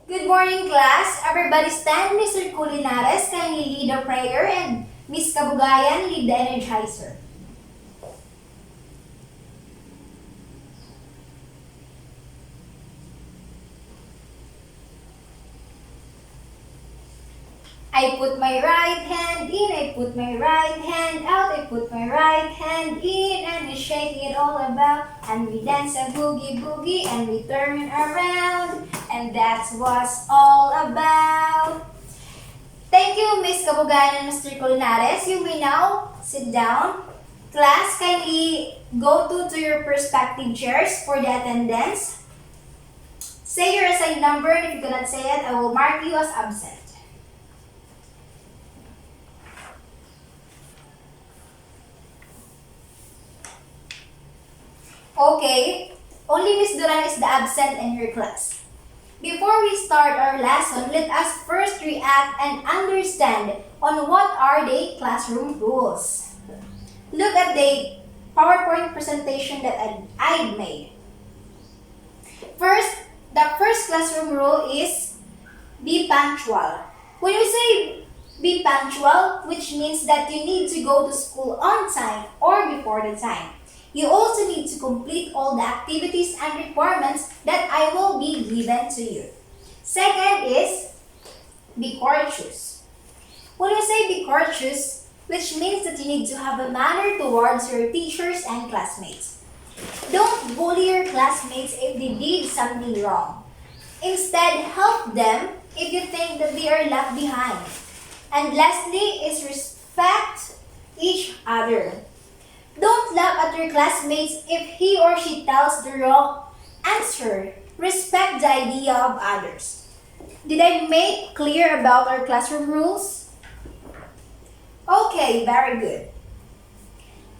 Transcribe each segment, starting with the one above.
Good morning, class. Everybody stand. Mr. Culinares kindly lead the prayer and Miss Kabugayan lead the energizer. I put my right hand in, I put my right hand out, I put my right hand in, and we shake it all about, and we dance a boogie boogie, and we turn around, and that's what's all about. Thank you, Miss Kabugan and Mr. Colinares. You may now sit down. Class, kindly go to your respective chairs for the attendance. Say your assigned number, and if you cannot say it, I will mark you as absent. Okay, only Miss Duran is the absent in your class. Before we start our lesson, let us first react and understand on what are the classroom rules. Look at the PowerPoint presentation that I made. First, the first classroom rule is be punctual. When you say be punctual, which means that you need to go to school on time or before the time. You also need to complete all the activities and requirements that I will be given to you. Second is be courteous. When you say be courteous, which means that you need to have a manner towards your teachers and classmates. Don't bully your classmates if they did something wrong. Instead, help them if you think that they are left behind. And lastly is respect each other. Don't laugh at your classmates if he or she tells the wrong answer. Respect the idea of others. Did I make clear about our classroom rules? Okay, very good.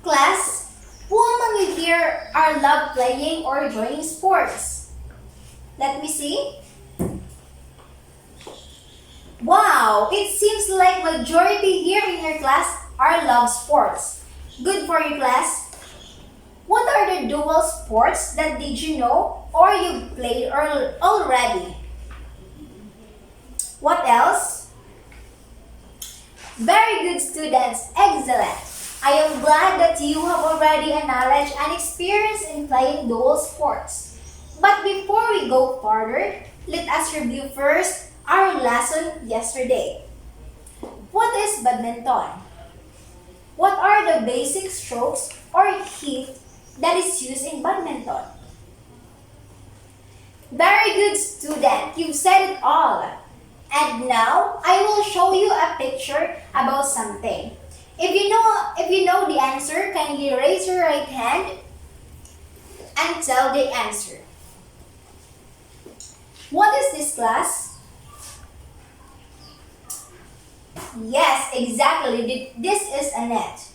Class, who among you here are love playing or joining sports? Let me see. Wow, it seems like majority here in your class are love sports. Good for you, class. What are the dual sports that did you know or you played already? What else? Very good, students. Excellent. I am glad that you have already a knowledge and experience in playing dual sports. But before we go further, let us review first our lesson yesterday. What is badminton? What are the basic strokes or hit that is used in badminton? Very good, student. You've said it all. And now, I will show you a picture about something. If you know the answer, kindly raise your right hand and tell the answer. What is this, class? Yes, exactly. This is a net.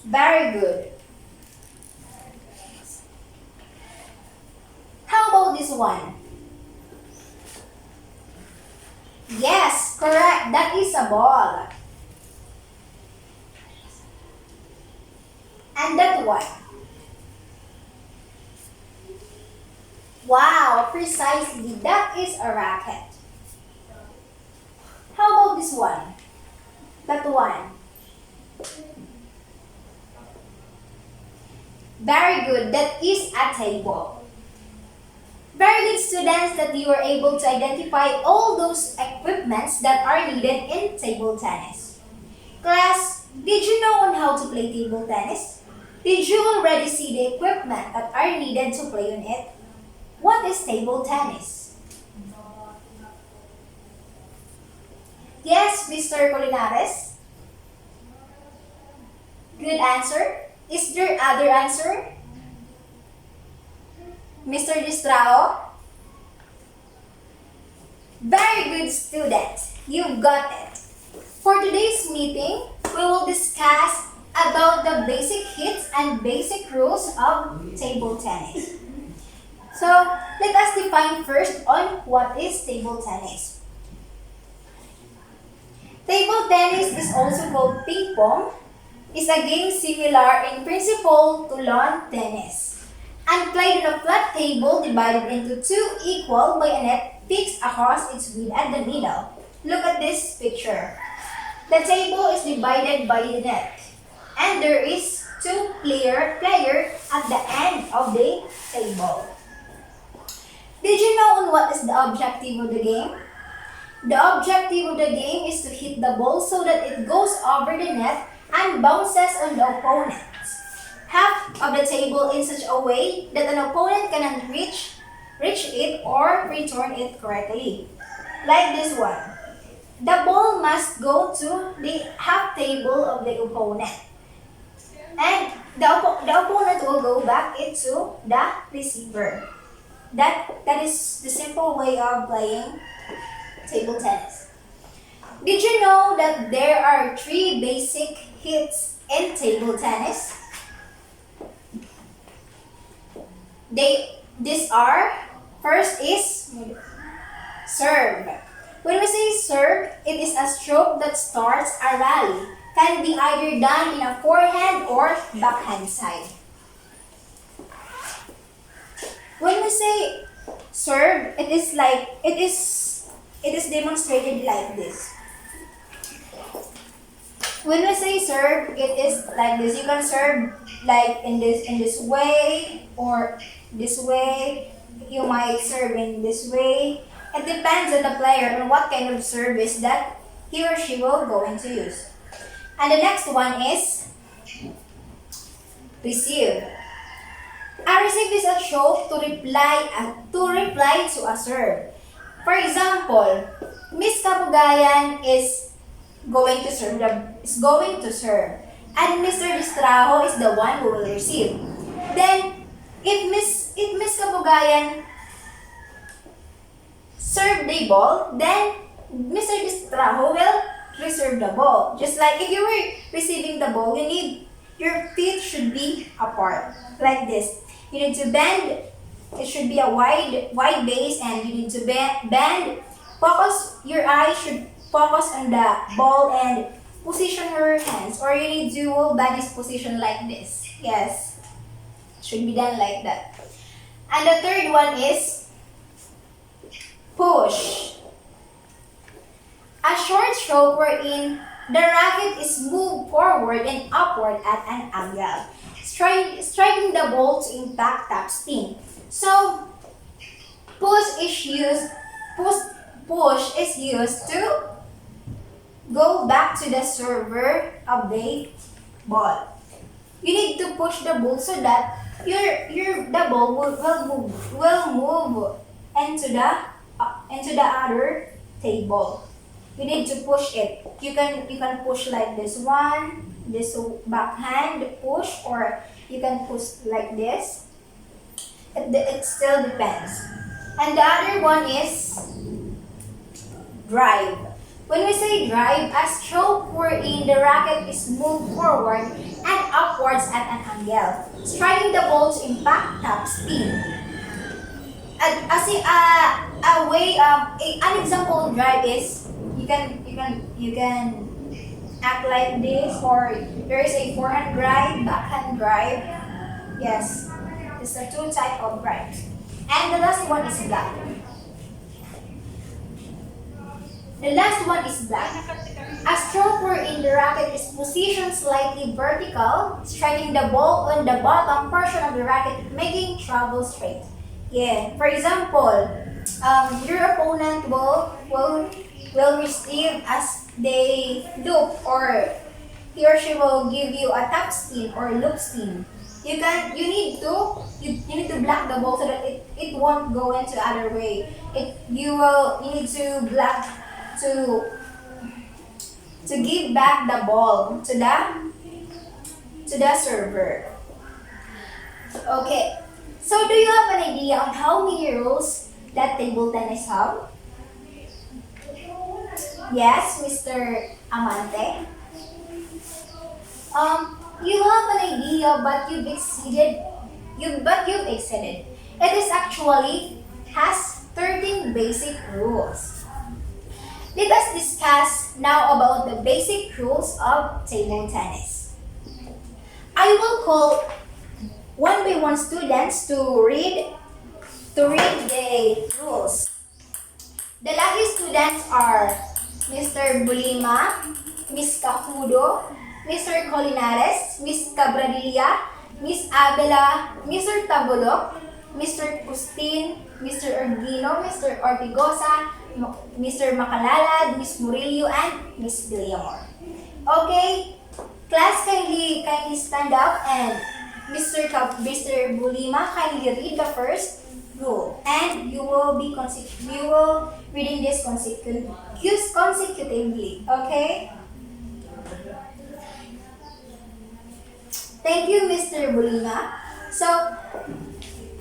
Very good. How about this one? Yes, correct. That is a ball. And that one? Wow, precisely. That is a racket. How about this one? That one? Very good. That is a table. Very good, students, that you are able to identify all those equipments that are needed in table tennis. Class, did you know on how to play table tennis? Did you already see the equipment that are needed to play on it? What is table tennis? Yes, Mr. Colinares? Good answer. Is there other answer? Mr. Distrao? Very good, student. You got it. For today's meeting, we will discuss about the basic hits and basic rules of table tennis. So, let us define first on what is table tennis. Table tennis is also called ping pong. Is a game similar in principle to lawn tennis. and played on a flat table divided into two equal by a net fixed across its width at the middle. Look at this picture. The table is divided by the net, and there is two player at the end of the table. Did you know what is the objective of the game? The objective of the game is to hit the ball so that it goes over the net and bounces on the opponent's half of the table in such a way that an opponent cannot reach it or return it correctly. Like this one. The ball must go to the half table of the opponent. And the opponent will go back into the receiver. That is the simple way of playing table tennis. Did you know that there are three basic hits in table tennis? These are, first is serve. When we say serve, it is a stroke that starts a rally. Can be either done in a forehand or backhand side. When we say serve, it is demonstrated like this. When we say serve, it is like this. You can serve like in this way or this way. You might serve in this way. It depends on the player on what kind of service that he or she will going to use. And the next one is receive. A receive is a stroke to reply to a serve. For example, Miss Kabugayan is going to serve, and Mr. Distrajo is the one who will receive. Then, if Miss Kabugayan serve the ball, then Mr. Distrajo will reserve the ball. Just like if you were receiving the ball, your feet should be apart, like this. You need to bend. It should be a wide base, and you need to bend. Your eyes should focus on the ball and position your hands, or you need dual body's position like this. Yes, should be done like that. And the third one is push. A short stroke wherein the racket is moved forward and upward at an angle, striking the ball to impact top spin. So, push is used to go back to the server of the ball. You need to push the ball so that the ball will move into the other table. You need to push it. You can push like this one, this backhand push, or you can push like this. It still depends. And the other one is drive. When we say drive, a stroke wherein the racket is moved forward and upwards at an angle, striking the ball to impact top spin. An example of drive is you can act like this, or there is a forehand drive, backhand drive. Yes, it's a two type of drive. And the last one is black. The last one is black. A stroke wherein the racket is positioned slightly vertical, striking the ball on the bottom portion of the racket, making travel straight. Yeah. For example, your opponent will receive as they loop, or he or she will give you a top spin or loop spin. You need to block the ball so that it won't go into the other way. You need to block to give back the ball to the server. Okay. So do you have an idea on how many rules that table tennis have? Yes, Mr. Amante. You have an idea, but you've exceeded. It is actually has 13 basic rules. Let us discuss now about the basic rules of table tennis. I will call one by one students to read the rules. The lucky students are Mr. Bulima, Miss Cajudo, Mr. Colinares, Miss Cabradilla, Miss Abela, Mr. Tabulok, Mr. Custin, Mr. Orgino, Mr. Ortigosa, Mr. Macalalad, Miss Murillo, and Miss Villamor. Okay, class, kindly stand up, and Mr. Bulima, kindly read the first rule, and you will reading this consecutively. Okay. Thank you, Mr. Bulima. So,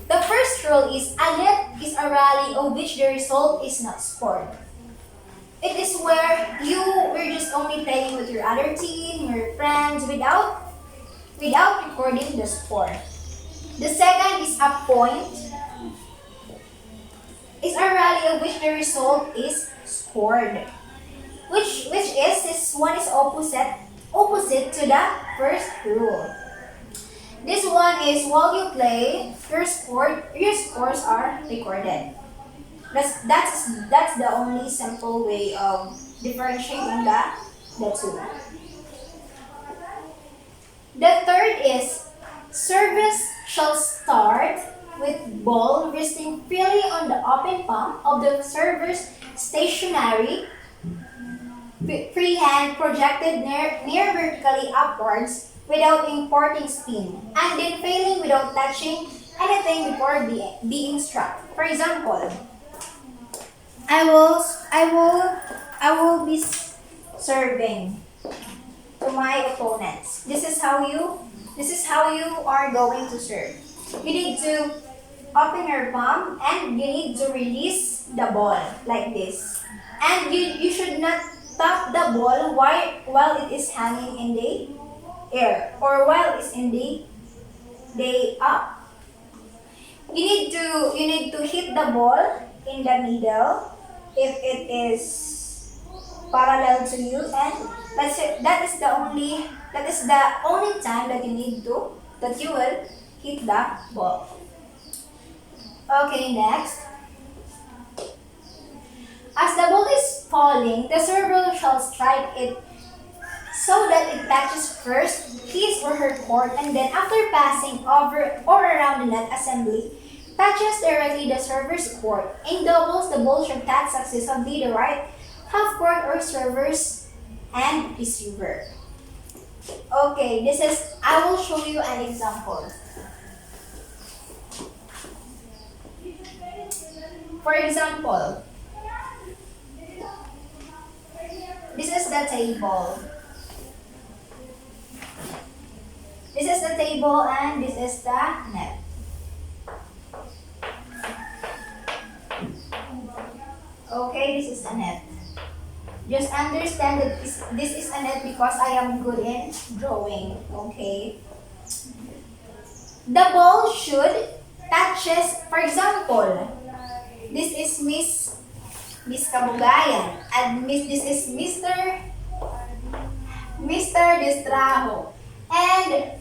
the first rule is a net is a rally of which the result is not scored. It is where we're just only playing with your other team, your friends, without recording the score. The second is a point. Is a rally of which the result is scored. Which is this one is opposite to the first rule. This one is while you play, your scores are recorded. That's the only simple way of differentiating the two. The third is service shall start with ball resting freely on the open palm of the server's stationary free hand projected near vertically upwards without importing spin, and then failing without touching anything before being struck. For example, I will be serving to my opponents. This is how you are going to serve. You need to open your palm and you need to release the ball like this. And you should not tap the ball while it is hanging in the air or while it's in the up. You need to hit the ball in the middle if it is parallel to you, and that is the only time that you will hit the ball. Okay, next. As the ball is falling, the server shall strike it so that it touches first his or her court, and then after passing over or around the net assembly, touches directly the server's court. In doubles, the ball should touch successively the right half court or servers and receiver. Okay, I will show you an example. For example, this is the table. This is the table and this is the net. Okay, this is a net. Just understand that this is a net because I am good in drawing. Okay. The ball should touches, for example, this is Miss Kabugayan and this is Mr. Distrajo, and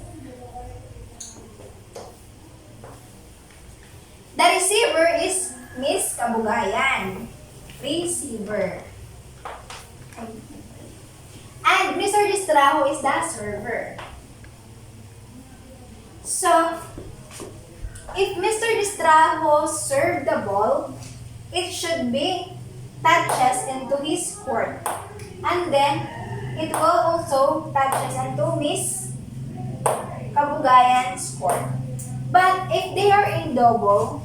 the receiver is Miss Kabugayan. Receiver. And Mr. Distrajo is the server. So, if Mr. Distrajo served the ball, it should be touches into his court. And then, it will also touches into Miss Kabugayan's court. But if they are in double,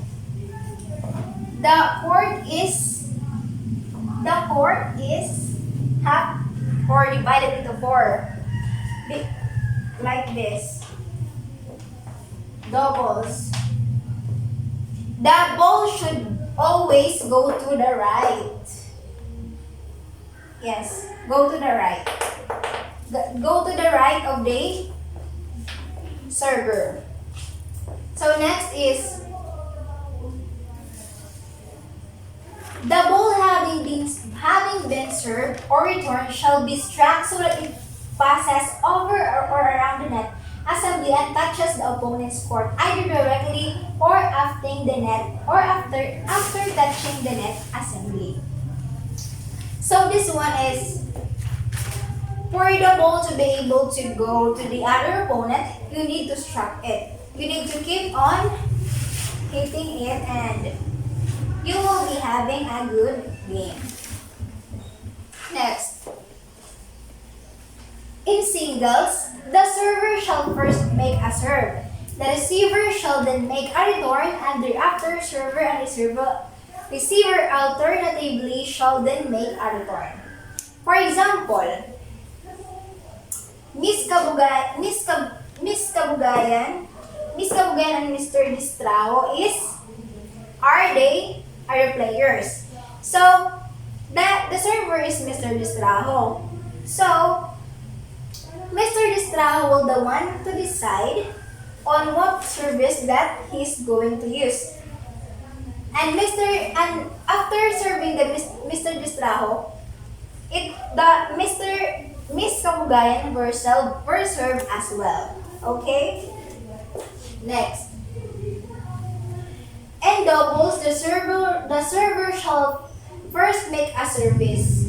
the court is half or divided into four. Like this. Doubles. The ball should always go to the right. Yes, go to the right. Go to the right of the server. So next is the ball having been served or returned shall be struck so that it passes over or around the net assembly and touches the opponent's court either directly or after the net or after touching the net assembly. So this one is for the ball to be able to go to the other opponent, you need to strike it. You need to keep on hitting it and you will be having a good game. Next. In singles, the server shall first make a serve. The receiver shall then make a return and thereafter server and receiver alternatively shall then make a return. For example, Miss Kabugayan and Mr. Distraho are the players. So the server is Mr. Distraho. So Mr. Distraho will the one to decide on what service that he's going to use. And after serving the Mr. Distraho, Miss Kabugayan were served as well. Okay? Next. In doubles, the server shall first make a service.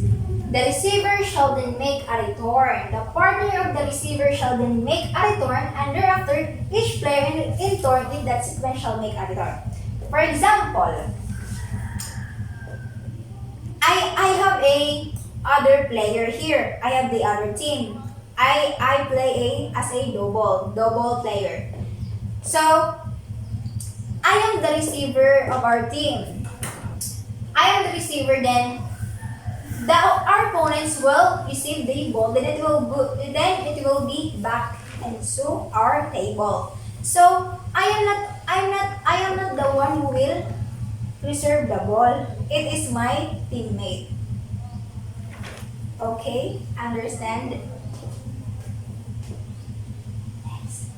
The receiver shall then make a return. The partner of the receiver shall then make a return, and thereafter, each player in turn in that sequence shall make a return. For example, I have a other player here. I have the other team. I play as a double player. So I am the receiver of our team. I am the receiver then. Our opponents will receive the ball, then it will be back into our table. So I am not the one who will reserve the ball. It is my teammate. Okay, understand? Next.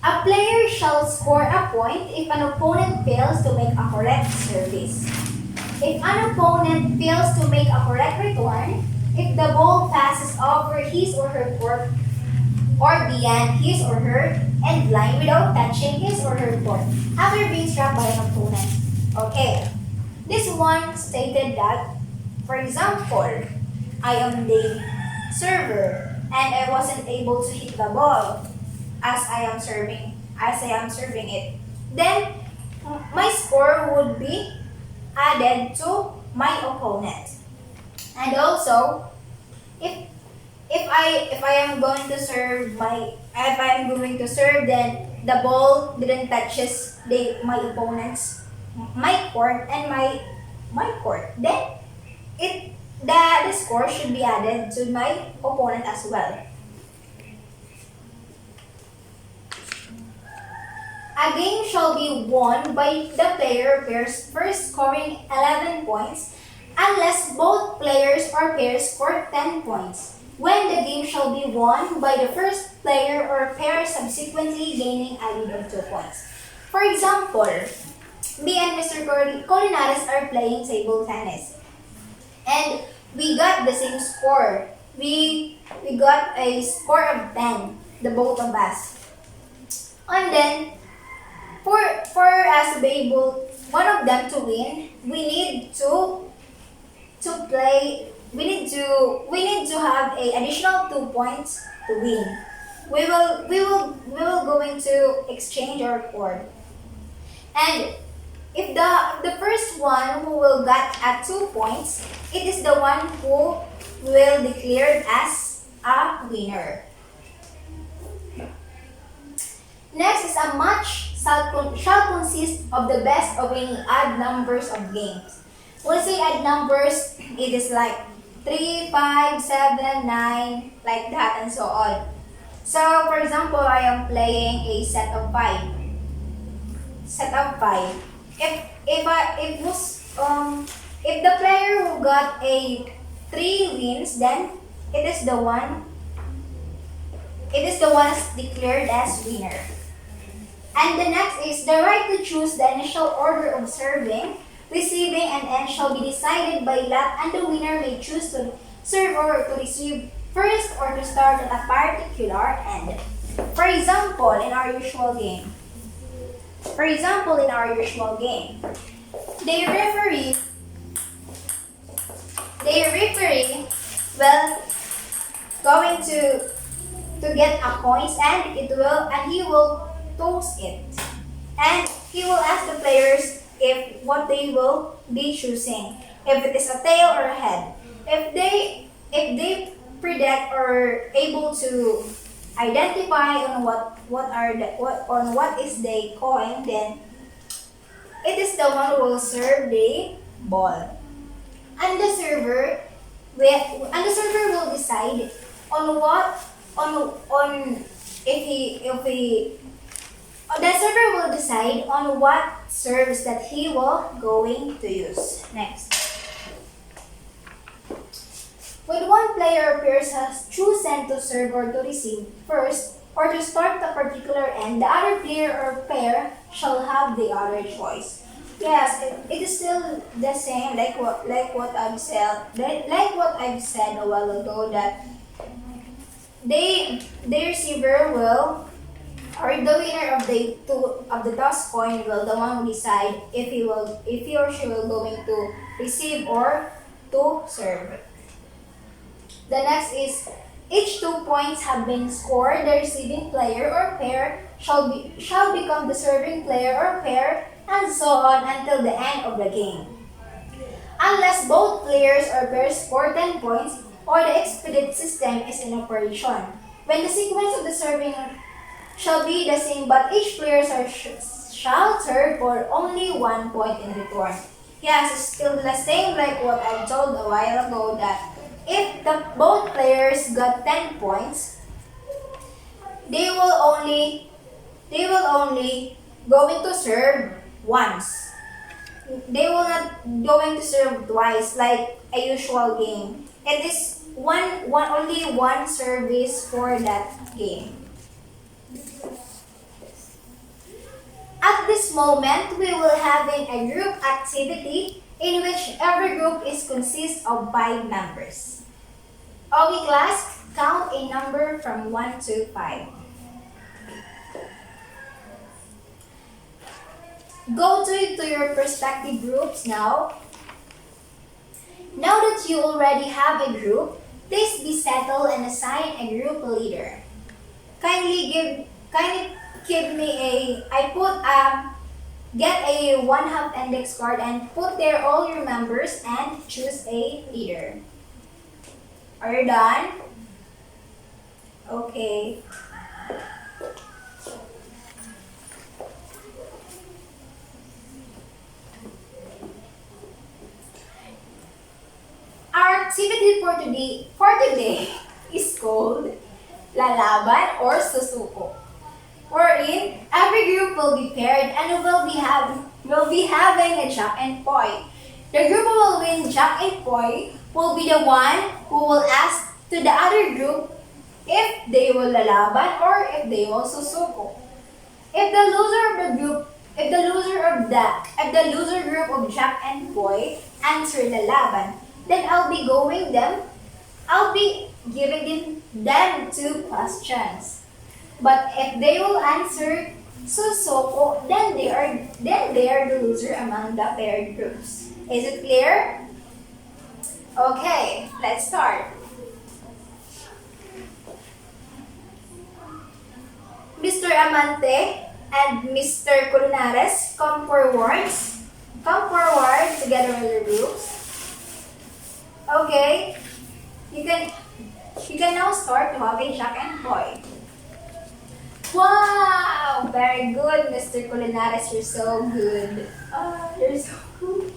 A player shall score a point if an opponent fails to make a correct service. If an opponent fails to make a correct return, if the ball passes over his or her court or beyond his or her end line without touching his or her court after being struck by an opponent. Okay, this one stated that, for example, I am the server and I wasn't able to hit the ball as I am serving it. Then my score would be added to my opponent. And also, if I am going to serve then the ball didn't touches my opponent's court and my court, then the score should be added to my opponent as well. A game shall be won by the player pairs first scoring 11 points unless both players or pairs score 10 points, when the game shall be won by the first player or pair subsequently gaining a lead of 2 points. For example, me and Mr. Colinares are playing table tennis and we got the same score. We got a score of 10, the both of us. And then for us to be able, one of them to win, we need to have a additional 2 points to win. We will going to exchange our court. And if the first one who will get at 2 points, it is the one who will declared as a winner. Next is a match shall consist of the best of any odd numbers of games. When we say odd numbers, it is like 3, 5, 7, 9, like that and so on. So, for example, I am playing a set of 5. If the player who got a 3 wins, then it is the one declared as winner. And the next is the right to choose the initial order of serving, receiving, and end shall be decided by lot, and the winner may choose to serve or to receive first or to start at a particular end. For example, in our usual game, the referee, will going to get a points, and he will toss it, and he will ask the players if what they will be choosing, if it is a tail or a head. If they predict or able to identify on what is the coin, then it is the one who will serve the ball, and the server will decide on what on if he the server will decide on what serves that he will going to use next. When one player or pairs has chosen to serve or to receive first, or to start a particular end, the other player or pair shall have the other choice. Yes, it is still the same like what I've said a while ago, that the receiver will, or the winner of the toss coin will the one who decide if he or she will going to receive or to serve. The next is, each 2 points have been scored, the receiving player or pair shall become the serving player or pair, and so on until the end of the game. Unless both players or pairs score 10 points or the expedite system is in operation, when the sequence of the serving shall be the same, but each player shall serve for only 1 point in return. Yes, it's still the same like what I told a while ago, that if both players got 10 points, they will only going to serve once. They will not going to serve twice like a usual game. It is only one service for that game. At this moment, we will having a group activity in which every group is consists of 5 members. Okay, class, count a number from 1 to 5. Go to your respective groups now. Now that you already have a group, please be settled and assign a group leader. Kindly give me get a 1/2 index card and put there all your members and choose a leader. Are you done? Okay. Our activity for today is called Lalaban or Susuko, wherein every group will be paired and will be having a Jack and Poy. The group who will win Jack and Poy will be the one who will ask to the other group if they will lalaban or if they will susuko. If the loser group of Jack and Poy answer lalaban, then I'll be giving them 2 questions. But if they will answer susuko, then they are the loser among the paired groups. Is it clear? Okay, let's start. Mr. Amante and Mr. Colinares, come forward together with your groups. Okay, you can now start to have a Jack and Poy. Wow, very good, Mr. Colinares. You're so good. You're so good.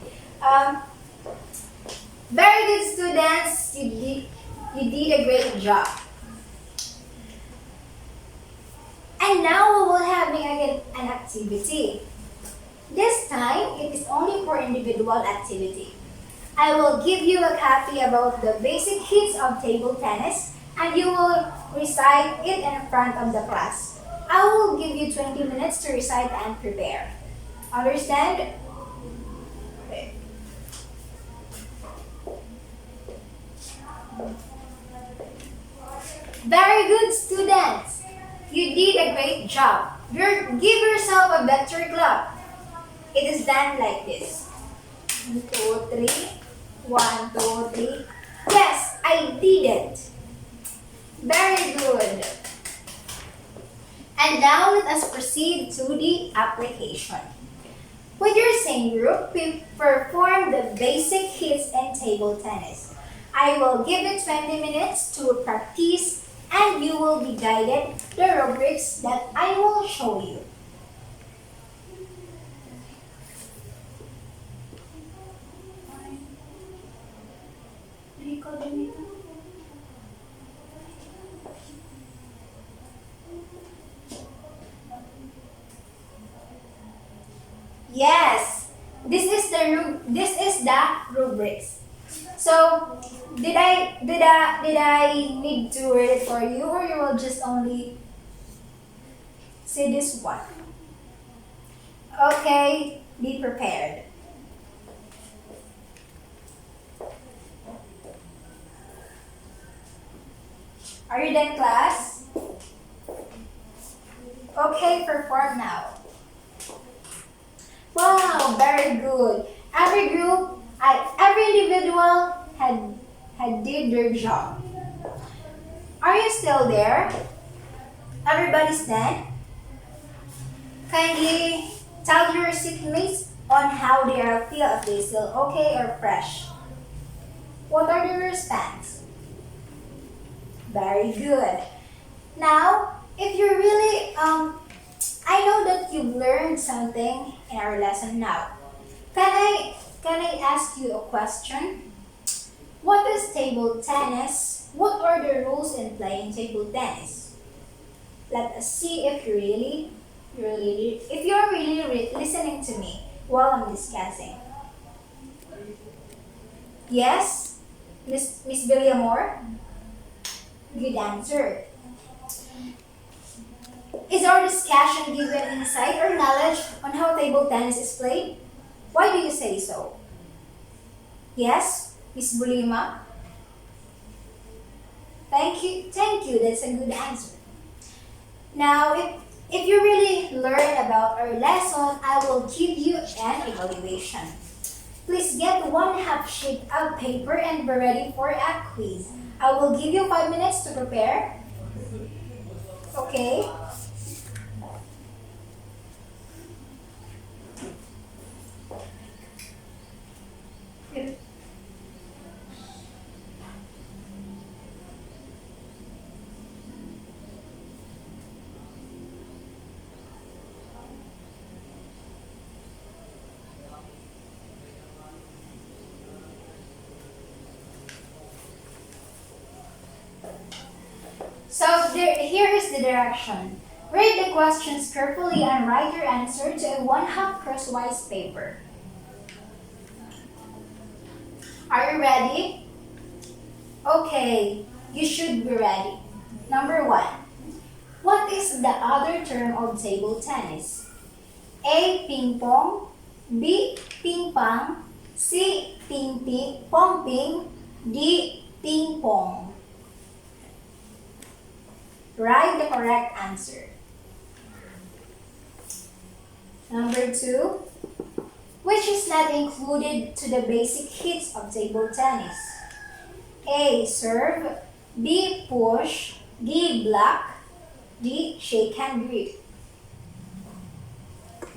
Very good, students. You did a great job. And now we will having again an activity. This time, it is only for individual activity. I will give you a copy about the basic hits of table tennis, and you will recite it in front of the class. I will give you 20 minutes to recite and prepare. Understand? Okay. Very good, students. You did a great job. Give yourself a better clap. It is done like this. 1, 2, 3. 1, 2, 3. Yes, I did it. Very good. And now let us proceed to the application. With your same group, we perform the basic hits in table tennis. I will give you 20 minutes to practice and you will be guided the rubrics that I will show you. Yes, this is the rubrics. So, did I need to read it for you, or you will just only see this one? Okay, be prepared. Are you done, class? Okay, perform now. Wow, very good. Every group, every individual had did their job. Are you still there? Everybody's done? Kindly tell your seatmates on how they are feel, if they still okay or fresh. What are the response? Very good. Now, if you really I know that you've learned something in our lesson now. Can I ask you a question? What is table tennis? What are the rules in playing table tennis? Let us see if you're really listening to me while I'm discussing. Yes, Miss Villamore? Good answer. Is our discussion given insight or knowledge on how table tennis is played? Why do you say so? Yes, Miss Bulima? Thank you, that's a good answer. Now, if you really learn about our lesson, I will give you an evaluation. Please get 1/2 sheet of paper and be ready for a quiz. I will give you 5 minutes to prepare. Okay? Here is the direction. Read the questions carefully and write your answer to a 1/2 crosswise paper. Are you ready? Okay, you should be ready. Number 1. What is the other term of table tennis? A. Ping pong. B. Ping pong. C. Pong ping. D. Ping pong. Write the correct answer. Number 2. Which is not included to the basic hits of table tennis? A. Serve. B. Push. D. Block. D. Shake hand grip.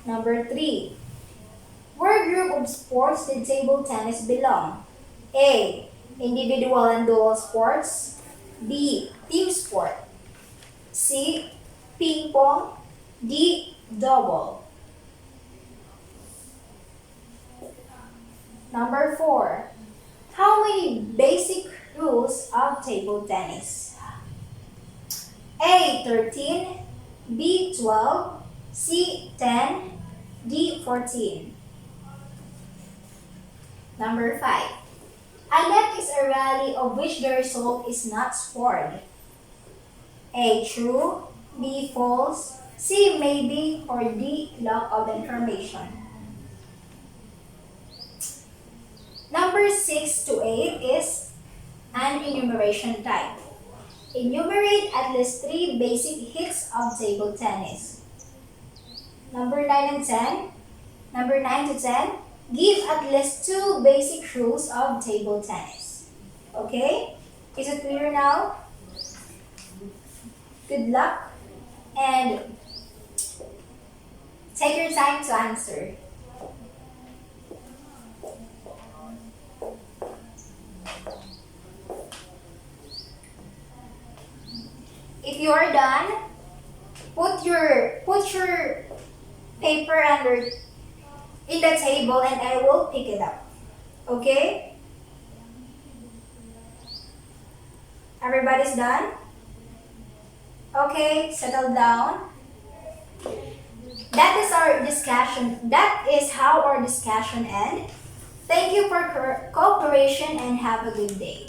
Number 3. What group of sports did table tennis belong? A. Individual and dual sports. B. Team sport. C. Ping pong. D. Double. Number 4. How many basic rules of table tennis? A. 13. B. 12. C. 10. D. 14. Number 5. A let is a rally of which the result is not scored. A. True. B. False. C. Maybe. Or D. Lack of information. Number 6 to 8 is an enumeration type. Enumerate at least 3 basic hits of table tennis. Number 9 and 10. Number 9 to 10. Give at least 2 basic rules of table tennis. Okay? Is it clear now? Good luck and take your time to answer. If you are done, put your paper under in the table and I will pick it up. Okay? Everybody's done? Okay, settle down. That is our discussion. That is how our discussion ends. Thank you for cooperation and have a good day.